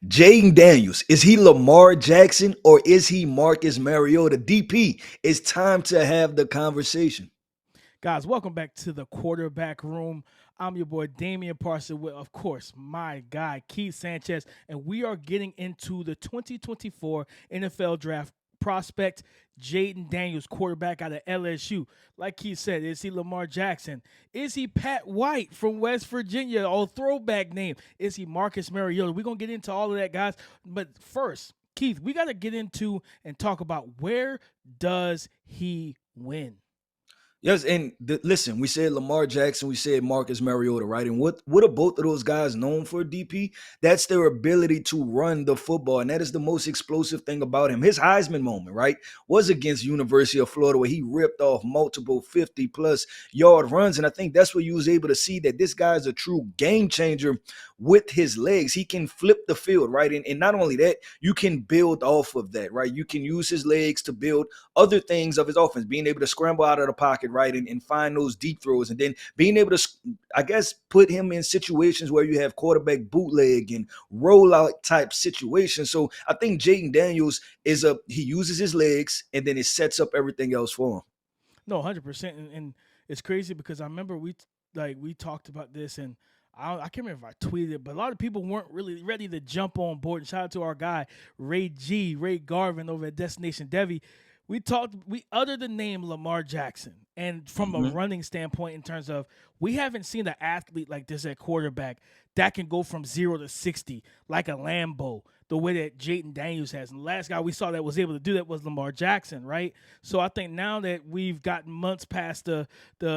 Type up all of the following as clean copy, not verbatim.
Jayden Daniels, is he Lamar Jackson or is he Marcus Mariota? DP, it's time to have the conversation. Guys, welcome back to the quarterback room. I'm your boy Damian Parson with, of course, my guy Keith Sanchez, and we are getting into the 2024 NFL Draft prospect Jayden Daniels, quarterback out of LSU. Like Keith said, is he Lamar Jackson? Is he Pat White from West Virginia? Old throwback name. Is he Marcus Mariota? We're gonna get into all of that, guys. But first, Keith, we got to get into and talk about where does he win? Yes, and listen, we said Lamar Jackson, we said Marcus Mariota, right? And what are both of those guys known for, DP? That's their ability to run the football, and that is the most explosive thing about him. His Heisman moment, right, was against University of Florida, where he ripped off multiple 50-plus yard runs, and I think that's where you was able to see that this guy is a true game changer with his legs. He can flip the field, right? And not only that, you can build off of that, right? You can use his legs to build other things of his offense, being able to scramble out of the pocket, right, and find those deep throws, and then being able to, I guess, put him in situations where you have quarterback bootleg and rollout type situations. So I think Jayden Daniels he uses his legs, and then it sets up everything else for him. No, 100%, and it's crazy because I remember we talked about this, and I can't remember if I tweeted it, but a lot of people weren't really ready to jump on board. And shout out to our guy Ray Garvin over at Destination Devi. We uttered the name Lamar Jackson, and from a Mhm. running standpoint, in terms of we haven't seen an athlete like this at quarterback that can go from 0 to 60 like a Lambo, the way that Jayden Daniels has. And the last guy we saw that was able to do that was Lamar Jackson, right? So I think now that we've gotten months past the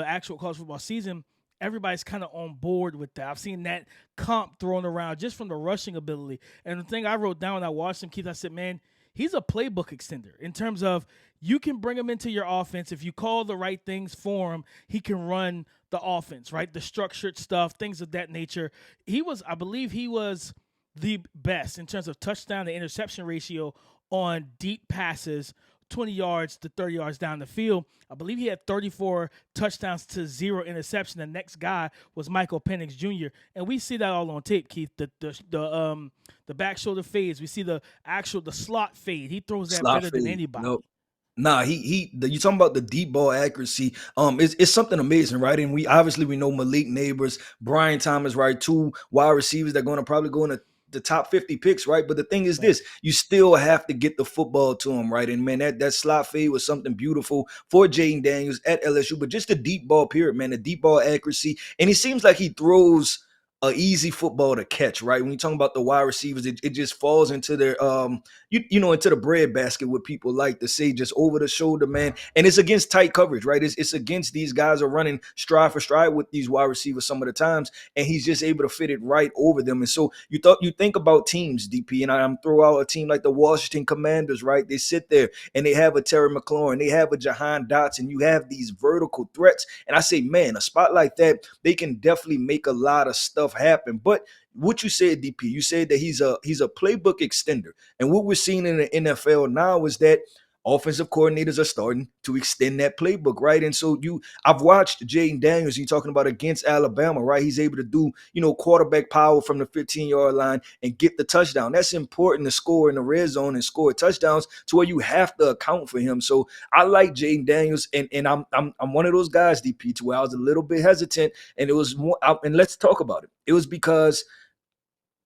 actual college football season, everybody's kind of on board with that. I've seen that comp thrown around just from the rushing ability. And the thing I wrote down when I watched him, Keith, I said, man, he's a playbook extender in terms of you can bring him into your offense. If you call the right things for him, he can run the offense, right? The structured stuff, things of that nature. I believe he was the best in terms of touchdown to interception ratio on deep passes 20 yards to 30 yards down the field. I believe he had 34 touchdowns to 0 interception. The next guy was Michael Penix Jr. And we see that all on tape, Keith. The back shoulder fades. We see the slot fade. He throws that Slot better than fade. anybody. Nope. Nah, you talking about the deep ball accuracy. It's something amazing, right? And we know Malik Neighbors, Brian Thomas, right? Two wide receivers that are going to probably go in the top 50 picks, right? But the thing is this, Facts. you still have to get the football to him, right? And man, that slot fade was something beautiful for Jayden Daniels at LSU, but just the deep ball period, man, the deep ball accuracy. And he seems like he throws a easy football to catch, right? When you talk about the wide receivers, it just falls into their into the bread basket, what people like to say, just over the shoulder, man. And it's against tight coverage, right? It's against these guys are running stride for stride with these wide receivers some of the times, and he's just able to fit it right over them. And so you think about teams, DP, and I'm throw out a team like the Washington Commanders, right? They sit there and they have a Terry McLaurin, they have a Jahan Dotson, you have these vertical threats, and I say, man, a spot like that, they can definitely make a lot of stuff happen. But what you said, DP, you said that he's a playbook extender. And what we're seeing in the NFL now is that offensive coordinators are starting to extend that playbook, right? And so I've watched Jayden Daniels, you talking about against Alabama, right? He's able to do, quarterback power from the 15-yard line and get the touchdown. That's important to score in the red zone and score touchdowns to where you have to account for him. So I like Jayden Daniels, and I'm one of those guys, DP, to where I was a little bit hesitant, and it was more. And let's talk about it. It was because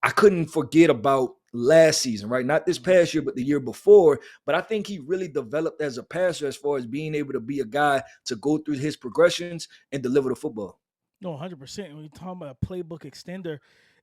I couldn't forget about last season, right? Not this Mhm. past year, but the year before. But I think he really developed as a passer as far as being able to be a guy to go through his progressions and deliver the football. No, 100%. When you talk about a playbook extender,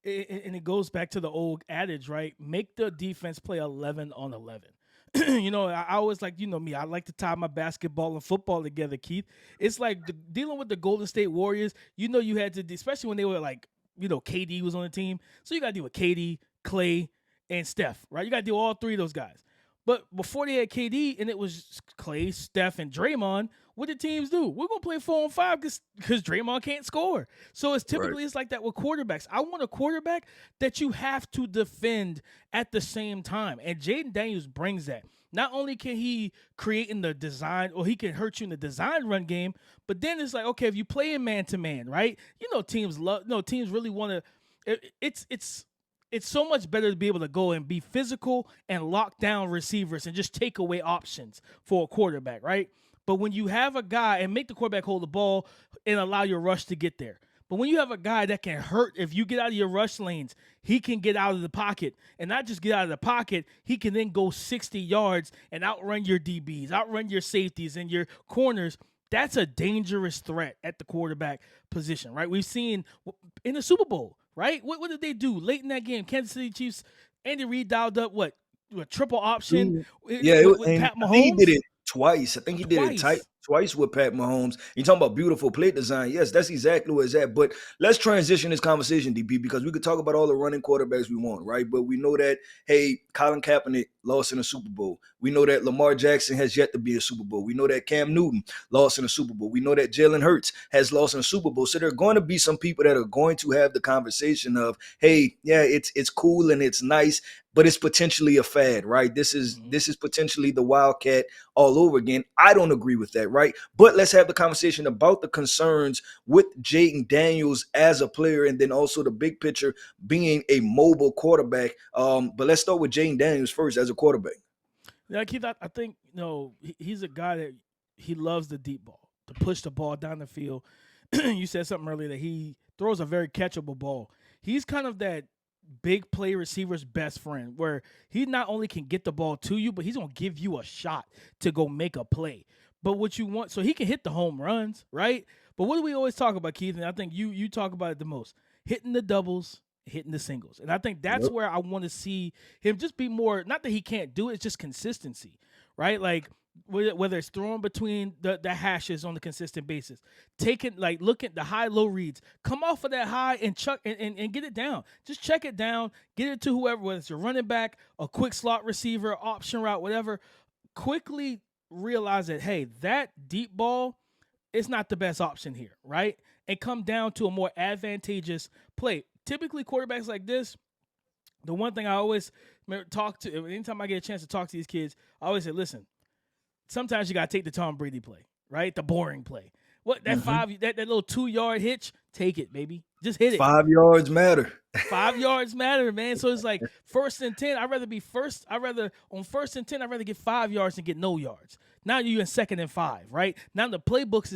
and it goes back to the old adage, right? Make the defense play 11 on 11. I always like, me, I like to tie my basketball and football together, Keith. It's like dealing with the Golden State Warriors. You had to, especially when they were like, KD was on the team. So you got to deal with KD, Clay, and Steph, right? You got to deal with all three of those guys. But before they had KD and it was Clay, Steph, and Draymond, what did teams do? We're gonna play 4-on-5 because Draymond can't score. So Right. it's like that with quarterbacks. I want a quarterback that you have to defend at the same time, and Jayden Daniels brings that. Not only can he create in the design, or he can hurt you in the design run game, but then it's like, okay, if you play in man to man, right? Teams love. No, teams really want to. It's it's so much better to be able to go and be physical and lock down receivers and just take away options for a quarterback, right? But when you have a guy and make the quarterback hold the ball and allow your rush to get there. But when you have a guy that can hurt, if you get out of your rush lanes, he can get out of the pocket. And not just get out of the pocket, he can then go 60 yards and outrun your DBs, outrun your safeties and your corners. That's a dangerous threat at the quarterback position, right? We've seen in the Super Bowl, right? What did they do late in that game? Kansas City Chiefs, Andy Reid dialed up what? A triple option Ooh. Yeah, with and Pat I think he did Mahomes it twice. I think he did it twice. twice with Pat Mahomes. You talking about beautiful play design? Yes, that's exactly where it's at. But let's transition this conversation, DP, because we could talk about all the running quarterbacks we want, right? But we know that hey, Colin Kaepernick lost in a Super Bowl. We know that Lamar Jackson has yet to be a Super Bowl. We know that Cam Newton lost in a Super Bowl. We know that Jalen Hurts has lost in a Super Bowl. So there are going to be some people that are going to have the conversation of, hey, yeah, it's cool and it's nice, but it's potentially a fad, right? This is Mhm. this is potentially the Wildcat all over again. I don't agree with that, right? But let's have the conversation about the concerns with Jayden Daniels as a player, and then also the big picture being a mobile quarterback. But let's start with Jayden Daniels first as a quarterback. Yeah, Keith, I think he's a guy that he loves the deep ball, to push the ball down the field. You said something earlier that he throws a very catchable ball. He's kind of that big play receiver's best friend, where he not only can get the ball to you, but he's gonna give you a shot to go make a play. But what you want, so he can hit the home runs, right? But what do we always talk about, Keith? And I think you talk about it the most: hitting the doubles, hitting the singles. And I think that's Yep. where I want to see him just be more. Not that he can't do it; it's just consistency, right? Like whether it's throwing between the hashes on a consistent basis, taking like look at the high low reads, come off of that high and chuck and get it down. Just check it down, get it to whoever, whether it's a running back, a quick slot receiver, option route, whatever. Quickly realize that hey, that deep ball is not the best option here, right? And come down to a more advantageous play. Typically, quarterbacks like this, the one thing I always talk to, anytime I get a chance to talk to these kids, I always say, listen, sometimes you gotta take the Tom Brady play, right? The boring play. What that Mhm. that little 2 yard hitch, take it, baby. Just hit it. 5 yards matter. 5 yards matter, man. So it's like 1st and 10. I'd rather be first. I'd rather on 1st and 10. I'd rather get 5 yards than get no yards. Now you're in 2nd and 5, right? Now the playbook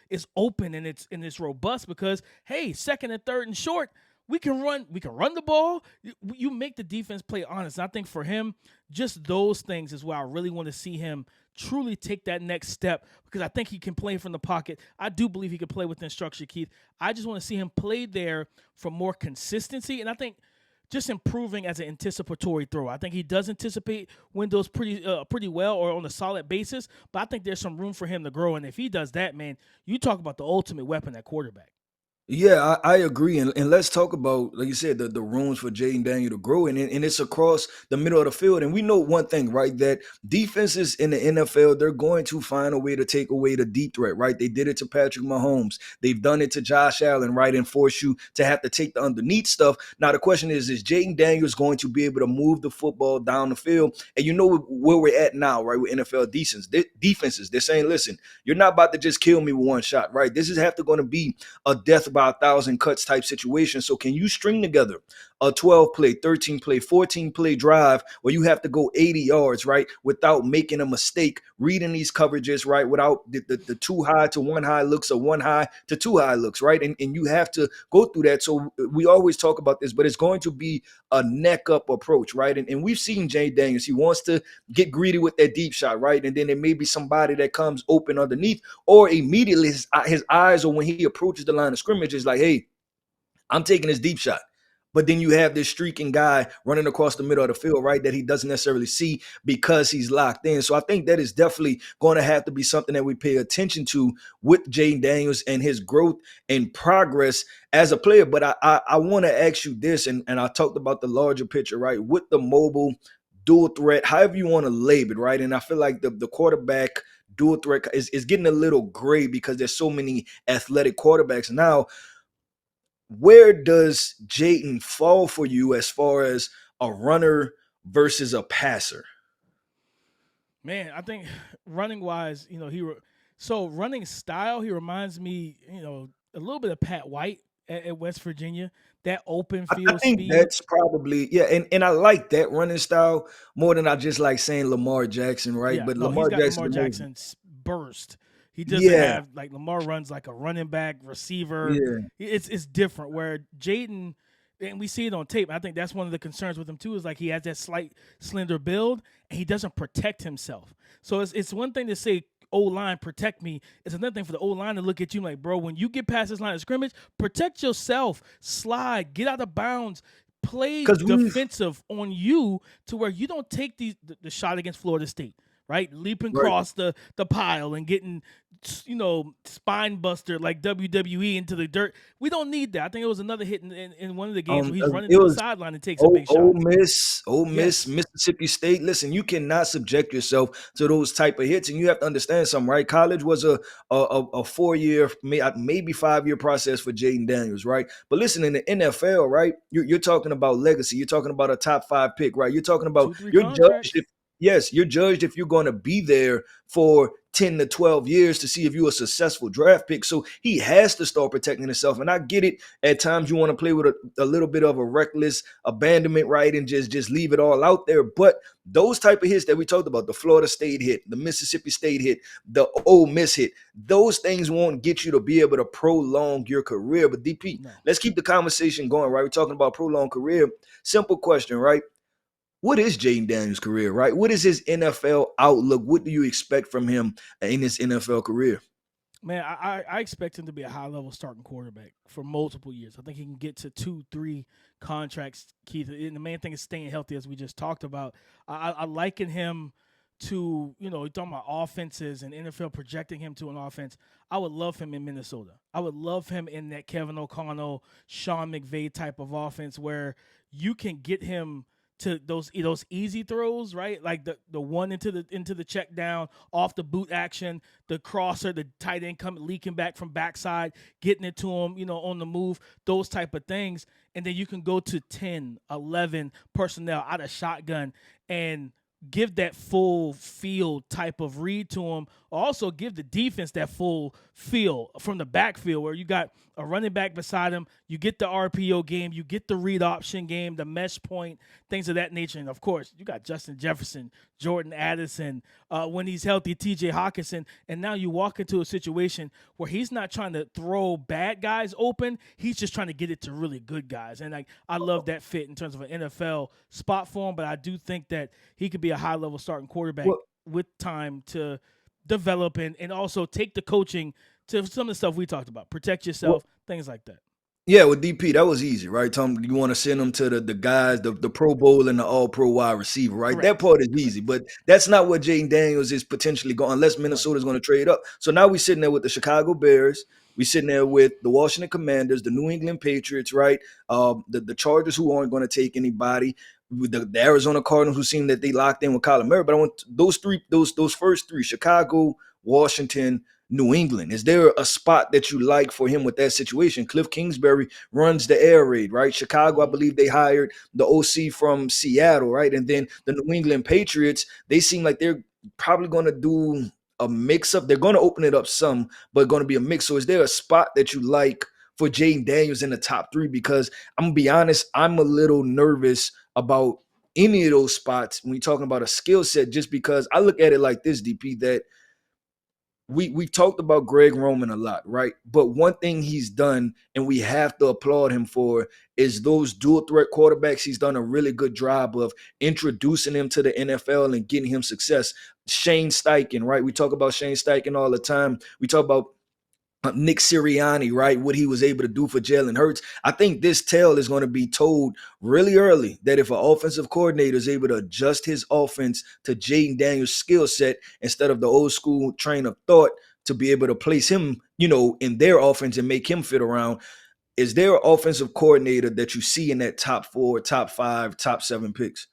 is open and it's robust because hey, 2nd and 3rd and short, we can run. We can run the ball. You make the defense play honest. I think for him, just those things is where I really want to see him truly take that next step because I think he can play from the pocket. I do believe he can play within structure, Keith. I just want to see him play there for more consistency, and I think just improving as an anticipatory thrower. I think he does anticipate windows pretty well or on a solid basis, but I think there's some room for him to grow. And if he does that, man, you talk about the ultimate weapon at quarterback. Yeah, I agree. And let's talk about, like you said, the rooms for Jayden Daniel to grow. And it's across the middle of the field. And we know one thing, right? That defenses in the NFL, they're going to find a way to take away the deep threat, right? They did it to Patrick Mahomes. They've done it to Josh Allen, right? And force you to have to take the underneath stuff. Now, the question is Jayden Daniels going to be able to move the football down the field? And you know where we're at now, right? With NFL defenses. They're saying, listen, you're not about to just kill me with one shot, right? This is have to going to be a death by 1,000 cuts type situation. So can you string together a 12 play, 13 play, 14 play drive where you have to go 80 yards, right? Without making a mistake, reading these coverages, right? Without the too high to one high looks or one high to two high looks, right? And you have to go through that. So we always talk about this, but it's going to be a neck up approach, right? And we've seen Jay Daniels. He wants to get greedy with that deep shot, right? And then there may be somebody that comes open underneath, or immediately his eyes, or when he approaches the line of scrimmage, is like, hey, I'm taking this deep shot. But then you have this streaking guy running across the middle of the field, right, that he doesn't necessarily see because he's locked in. So I think that is definitely going to have to be something that we pay attention to with Jayden Daniels and his growth and progress as a player. But I want to ask you this, and I talked about the larger picture, right, with the mobile dual threat, however you want to label it, right? And I feel like the quarterback dual threat is getting a little gray because there's so many athletic quarterbacks now. Where does Jayden fall for you as far as a runner versus a passer? Man, I think running wise, so running style, he reminds me, a little bit of Pat White at West Virginia. that open I field think speed. that's probably yeah, and I like that running style more than I just like saying Lamar Jackson, right? Yeah, But no, he's Lamar got Jackson Lamar the most Jackson's burst. He doesn't yeah, have like Lamar runs like a running back receiver. yeah. It's different. Where Jayden, and we see it on tape. I think that's one of the concerns with him too. Is like he has that slight slender build, and he doesn't protect himself. So it's one thing to say O line protect me. It's another thing for the O line to look at you like, bro, when you get past this line of scrimmage, protect yourself. Slide, get out of bounds. Play Because we've defensive on you to where you don't take the shot against Florida State, right? Leaping right. across the pile and getting, spine buster like WWE into the dirt. We don't need that. I think it was another hit in one of the games where he's running It to the was sideline and takes a big Ole shot. Miss, Ole Miss, Yes, Mississippi State. Listen, you cannot subject yourself to those type of hits, and you have to understand something, right? College was a 4 year, maybe 5 year process for Jayden Daniels, right? But listen, in the NFL, right? You're talking about legacy. You're talking about a top five pick, right? You're talking about two, three you're judged contracts. if yes, you're judged if you're going to be there for 10 to 12 years to see if you're a successful draft pick. So he has to start protecting himself. And I get it. At times you want to play with a little bit of a reckless abandonment, right? And just leave it all out there. But those type of hits that we talked about, the Florida State hit, the Mississippi State hit, the Ole Miss hit, those things won't get you to be able to prolong your career. But DP, No, let's keep the conversation going, right? We're talking about prolonged career. Simple question, right? What is Jayden Daniels' career, right? What is his NFL outlook? What do you expect from him in his NFL career? man, I expect him to be a high level starting quarterback for multiple years. I think he can get to 2, 3 contracts, Keith. And the main thing is staying healthy, as we just talked about. I liken him to, you're talking about offenses and NFL projecting him to an offense. I would love him in Minnesota. I would love him in that Kevin O'Connell, Sean McVay type of offense where you can get him to those easy throws, right? Like the one into the check down, off the boot action, the crosser, the tight end coming leaking back from backside, getting it to him, on the move, those type of things. And then you can go to 10, 11 personnel out of shotgun and give that full field type of read to him. Also give the defense that full feel from the backfield where you got a running back beside him. You get the RPO game, you get the read option game, the mesh point, things of that nature. And of course, you got Justin Jefferson, Jordan Addison, when he's healthy, TJ Hawkinson. And now you walk into a situation where he's not trying to throw bad guys open. He's just trying to get it to really good guys. And I love that fit in terms of an NFL spot for him. But I do think that he could be a high level starting quarterback Well, with time to develop and also take the coaching to some of the stuff we talked about. Protect well, yourself, things like that. yeah, with DP, that was easy, right? Tom, you want to send them to the guys, the Pro Bowl and the All Pro wide receiver, right? That Correct. part is Correct. easy, but that's not what Jayden Daniels is potentially going unless Right. Minnesota's going to trade up. So now we're sitting there with the Chicago Bears. We're sitting there with the Washington Commanders, the New England Patriots, right? The Chargers who aren't going to take anybody. With the Arizona Cardinals who seem that they locked in with Kyler Murray. But I want those first three: Chicago, Washington, New England. Is there a spot that you like for him with that situation? Cliff Kingsbury runs the air raid, right? Chicago, I Mm-hmm. believe they hired the OC from Seattle, right? And then the New England Patriots, they seem like they're probably going to do a mix up. They're going to open it up some, but going to be a mix. So is there a spot that you like for Jayden Daniels in the top three? Because I'm going to be honest, I'm a little nervous about any of those spots when you're talking about a skill set, just because I look at it like this, DP, that we've talked about Greg Roman a lot, right? But one thing he's done, and we have to applaud him for, is those dual threat quarterbacks. He's done a really good job of introducing him to the NFL and getting him success. Shane Steichen, right? We talk about Shane Steichen all the time. We talk about Nick Sirianni, right? What he was able to do for Jalen Hurts. I think this tale is going to be told really early that if an offensive coordinator is able to adjust his offense to Jayden Daniels' skill set instead of the old school train of thought to be able to place him, in their offense and make him fit around. Is there an offensive coordinator that you see in that top four, top five, top seven picks?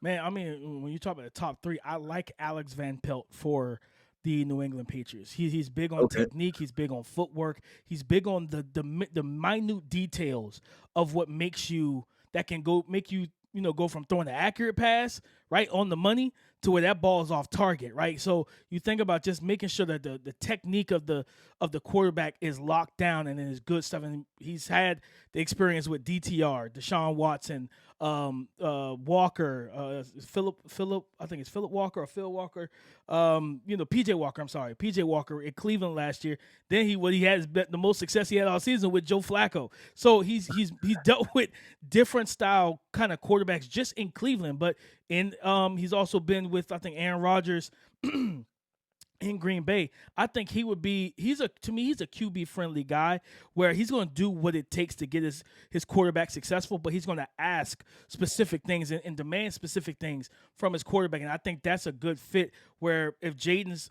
Man, I mean, when you talk about the top three, I like Alex Van Pelt for the New England Patriots. He's big on Okay. technique. He's big on footwork. He's big on the minute details of what makes you that can go make you go from throwing an accurate pass right on the money to where that ball is off target, right? So you think about just making sure that the technique of the quarterback is locked down and is good stuff. And he's had the experience with DTR, Deshaun Watson, Walker, Philip, I think it's Philip Walker or Phil Walker, PJ Walker. I'm sorry, PJ Walker in Cleveland last year. Then he had the most success he had all season with Joe Flacco. So he's dealt with different style kind of quarterbacks just in Cleveland, but he's also been with, I think, Aaron Rodgers in Green Bay. I think he's a QB friendly guy where he's going to do what it takes to get his quarterback successful, but he's going to ask specific things and demand specific things from his quarterback. And I think that's a good fit where if Jayden's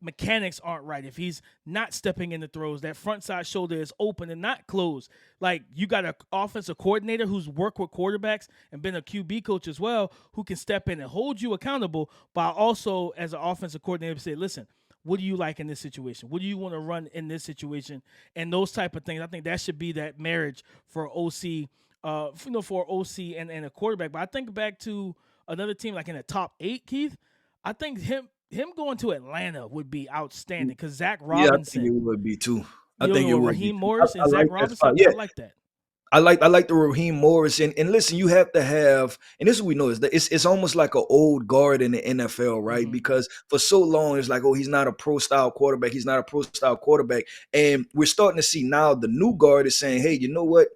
mechanics aren't right, if he's not stepping in the throws, that front side shoulder is open and not closed. Like, you got an offensive coordinator who's worked with quarterbacks and been a QB coach as well, who can step in and hold you accountable, but also as an offensive coordinator say, listen, what do you like in this situation? What do you want to run in this situation? And those type of things. I think that should be that marriage for OC, for OC and a quarterback. But I think back to another team like in the top 8, Keith. I think him going to Atlanta would be outstanding because Zach Yeah, I think it Robinson, would be too. I think it would be. Raheem Morris and I Zach like that Robinson. spot. Yeah, I like that. I like the Raheem Morris and listen, you have to have, and this is what we know is that it's almost like an old guard in the NFL, right? Mm-hmm. Because for so long it's like, oh, he's not a pro style quarterback, he's not a pro style quarterback, and we're starting to see now the new guard is saying, hey, you know what?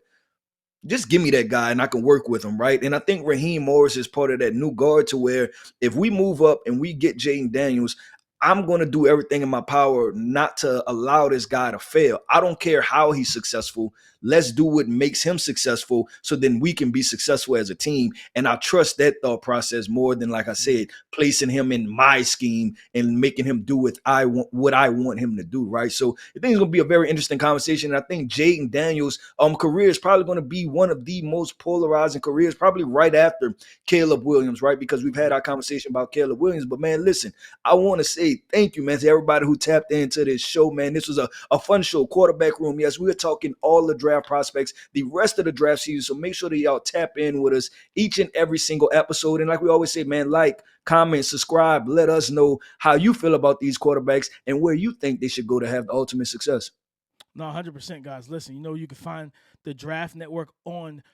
Just give me that guy and I can work with him, right? And I think Raheem Morris is part of that new guard to where if we move up and we get Jayden Daniels, I'm going to do everything in my power not to allow this guy to fail. I don't care how he's successful. Let's do what makes him successful so then we can be successful as a team. And I trust that thought process more than, like I said, placing him in my scheme and making him do what I want him to do, right? So I think it's going to be a very interesting conversation. And I think Jayden Daniels' career is probably going to be one of the most polarizing careers, probably right after Caleb Williams, right? Because we've had our conversation about Caleb Williams. But, man, listen, I want to say thank you, man, to everybody who tapped into this show, man. This was a fun show, Quarterback Room. Yes, we were talking all the draft prospects, the rest of the draft season. So make sure that y'all tap in with us each and every single episode. And like we always say, man, like, comment, subscribe. Let us know how you feel about these quarterbacks and where you think they should go to have the ultimate success. No, 100%, guys. Listen, you can find the Draft Network on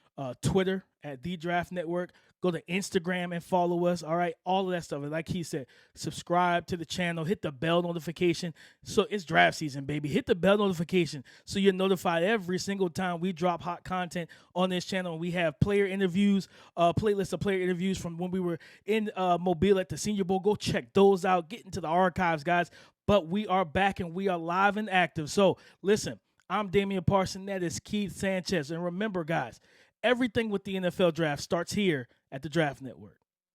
Twitter at The Draft Network. Go to Instagram and follow us. All right, all of that stuff. And like he said, subscribe to the channel. Hit the bell notification. So it's draft season, baby. Hit the bell notification so you're notified every single time we drop hot content on this channel. We have player interviews, playlist of player interviews from when we were in Mobile at the Senior Bowl. Go check those out. Get into the archives, guys. But we are back and we are live and active. So listen, I'm Damian Parson. That is Keith Sanchez. And remember, guys, everything with the NFL draft starts here at the Draft Network.